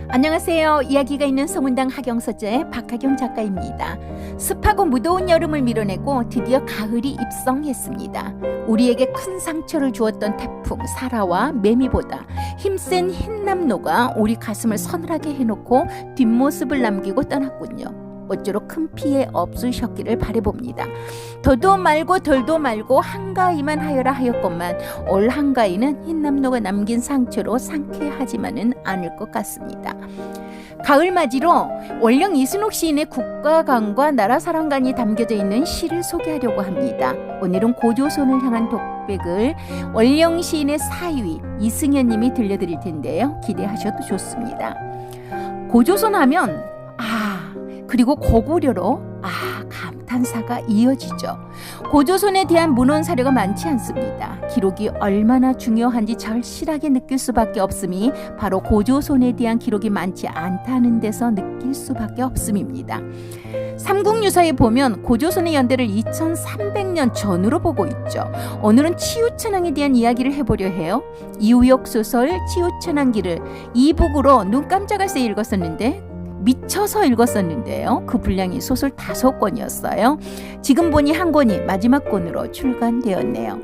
안녕하세요. 이야기가 있는 소문당 하경서재 박하경 작가입니다. 습하고 무더운 여름을 밀어내고 드디어 가을이 입성했습니다. 우리에게 큰 상처를 주었던 태풍 사라와 매미보다 힘센 흰남노가 우리 가슴을 서늘하게 해놓고 뒷모습을 남기고 떠났군요. 모쪼록 큰 피해 없으셨기를 바라봅니다. 더도 말고 덜도 말고 한가위만 하여라 하였건만 올 한가위는 흰남노가 남긴 상처로 상쾌하지만은 않을 것 같습니다. 가을맞이로 원령 이순옥 시인의 국가관과 나라사랑관이 담겨져 있는 시를 소개하려고 합니다. 오늘은 고조선을 향한 독백을 원령 시인의 사위 이승현님이 들려드릴 텐데요. 기대하셔도 좋습니다. 고조선 하면 그리고 고구려로 감탄사가 이어지죠. 고조선에 대한 문헌 사료가 많지 않습니다. 기록이 얼마나 중요한지 절실하게 느낄 수밖에 없음이 바로 고조선에 대한 기록이 많지 않다는 데서 느낄 수밖에 없음입니다. 삼국유사에 보면 고조선의 연대를 2300년 전으로 보고 있죠. 오늘은 치우천왕에 대한 이야기를 해보려 해요. 이우역 소설 치우천왕기를 이북으로 눈 깜짝할 새 읽었었는데 미쳐서 읽었었는데요. 그 분량이 소설 5권이었어요. 지금 보니 한 권이 마지막 권으로 출간되었네요.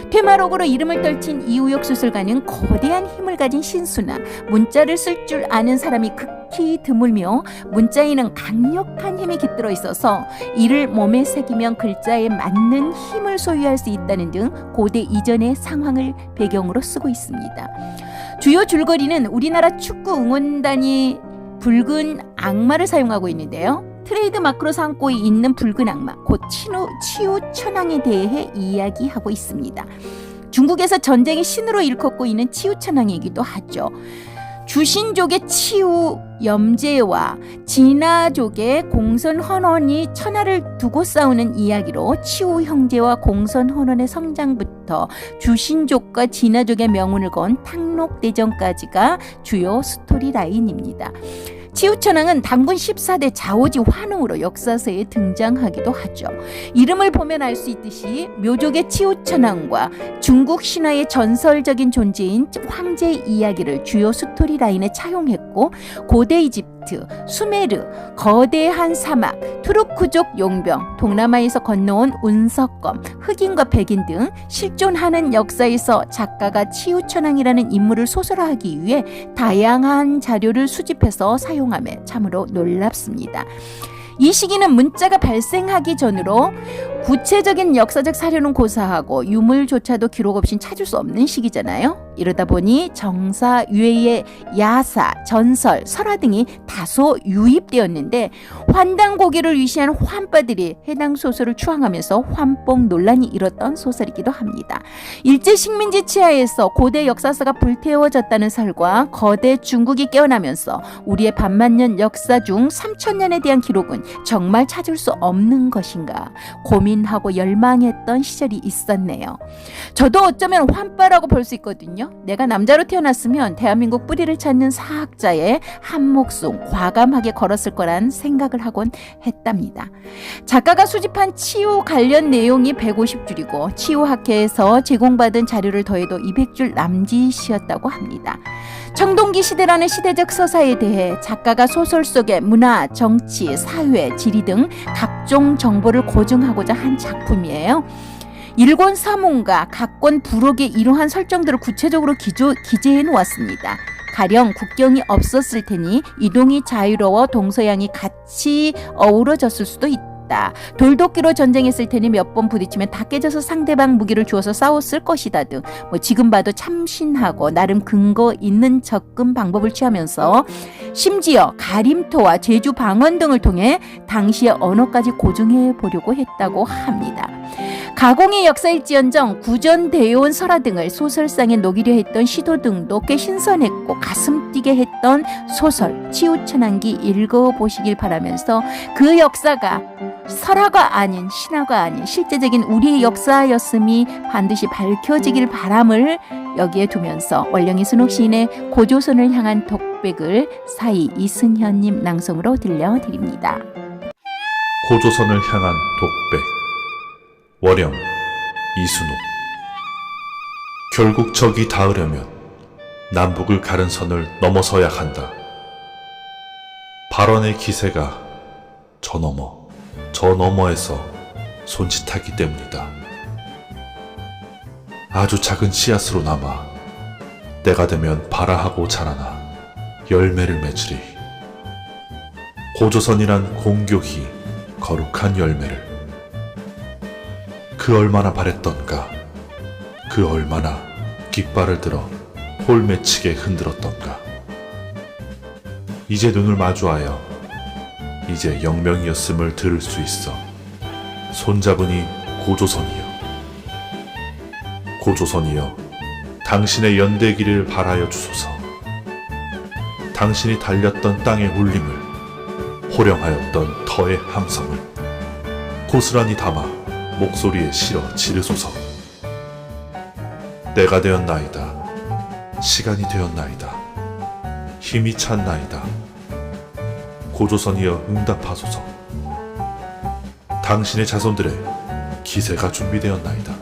퇴마록으로 이름을 떨친 이우역 소설가는 거대한 힘을 가진 신수나 문자를 쓸 줄 아는 사람이 극히 드물며 문자에는 강력한 힘이 깃들어 있어서 이를 몸에 새기면 글자에 맞는 힘을 소유할 수 있다는 등 고대 이전의 상황을 배경으로 쓰고 있습니다. 주요 줄거리는 우리나라 축구 응원단이 붉은 악마를 사용하고 있는데요. 트레이드 마크로 삼고 있는 붉은 악마, 곧 치우천왕에 대해 이야기하고 있습니다. 중국에서 전쟁의 신으로 일컫고 있는 치우천왕이기도 하죠. 주신족의 치우염제와 진화족의 공선헌원이 천하를 두고 싸우는 이야기로 치우형제와 공선헌원의 성장부터 주신족과 진화족의 명운을 건 탕록대전까지가 주요 스토리 라인입니다. 치우천왕은 단군 14대 자오지 환웅으로 역사서에 등장하기도 하죠. 이름을 보면 알 수 있듯이 묘족의 치우천왕과 중국 신화의 전설적인 존재인 황제의 이야기를 주요 스토리 라인에 차용했고 고대 이집트, 수메르, 거대한 사막, 투르크족 용병, 동남아에서 건너온 운석검, 흑인과 백인 등 실존하는 역사에서 작가가 치우천왕이라는 인물을 소설화하기 위해 다양한 자료를 수집해서 사용함에 참으로 놀랍습니다. 이 시기는 문자가 발생하기 전으로 구체적인 역사적 사료는 고사하고 유물조차도 기록 없인 찾을 수 없는 시기잖아요. 이러다 보니 정사, 유해의 야사, 전설, 설화 등이 다소 유입되었는데 환단고기를 위시한 환빠들이 해당 소설을 추앙하면서 환뽕 논란이 일었던 소설이기도 합니다. 일제 식민지 치하에서 고대 역사서가 불태워졌다는 설과 거대 중국이 깨어나면서 우리의 반만년 역사 중 3000년에 대한 기록은 정말 찾을 수 없는 것인가 고민하고 열망했던 시절이 있었네요. 저도 어쩌면 환빠라고 볼 수 있거든요. 내가 남자로 태어났으면 대한민국 뿌리를 찾는 사학자의 한 목숨 과감하게 걸었을 거란 생각을 하곤 했답니다. 작가가 수집한 치유 관련 내용이 150줄이고 치유학회에서 제공받은 자료를 더해도 200줄 남짓이었다고 합니다. 청동기 시대라는 시대적 서사에 대해 작가가 소설 속의 문화, 정치, 사회, 지리 등 각종 정보를 고증하고자 한 작품이에요. 일권 사문과 각권 부록의 이러한 설정들을 구체적으로 기재해 놓았습니다. 가령 국경이 없었을 테니 이동이 자유로워 동서양이 같이 어우러졌을 수도 있다. 돌도끼로 전쟁했을 테니 몇 번 부딪히면 다 깨져서 상대방 무기를 주어서 싸웠을 것이다 등 지금 봐도 참신하고 나름 근거 있는 접근 방법을 취하면서 심지어 가림토와 제주 방언 등을 통해 당시의 언어까지 고증해 보려고 했다고 합니다. 가공의 역사일지언정 구전대온 설화 등을 소설상에 녹이려 했던 시도 등도 꽤 신선했고 가슴 뛰게 했던 소설 치우천왕기 읽어보시길 바라면서 그 역사가 설화가 아닌 신화가 아닌 실제적인 우리의 역사였음이 반드시 밝혀지길 바람을 여기에 두면서 원령 이순옥 시인의 고조선을 향한 독백을 사이 이승현님 낭송으로 들려드립니다. 고조선을 향한 독백 월영 이순옥 결국 적이 닿으려면 남북을 가른 선을 넘어서야 한다. 발언의 기세가 저 너머에서 손짓하기 때문이다. 아주 작은 씨앗으로 남아 때가 되면 발아하고 자라나 열매를 맺으리. 고조선이란 공교히 거룩한 열매를. 그 얼마나 바랬던가. 그 얼마나 깃발을 들어 홀매치게 흔들었던가. 이제 눈을 마주하여 이제 영명이었음을 들을 수 있어. 손잡으니 고조선이여. 고조선이여, 당신의 연대기를 발하여 주소서. 당신이 달렸던 땅의 울림을, 호령하였던 터의 함성을 고스란히 담아 목소리에 실어 지르소서. 때가 되었나이다. 시간이 되었나이다. 힘이 찼나이다. 고조선이여 응답하소서. 당신의 자손들의 기세가 준비되었나이다.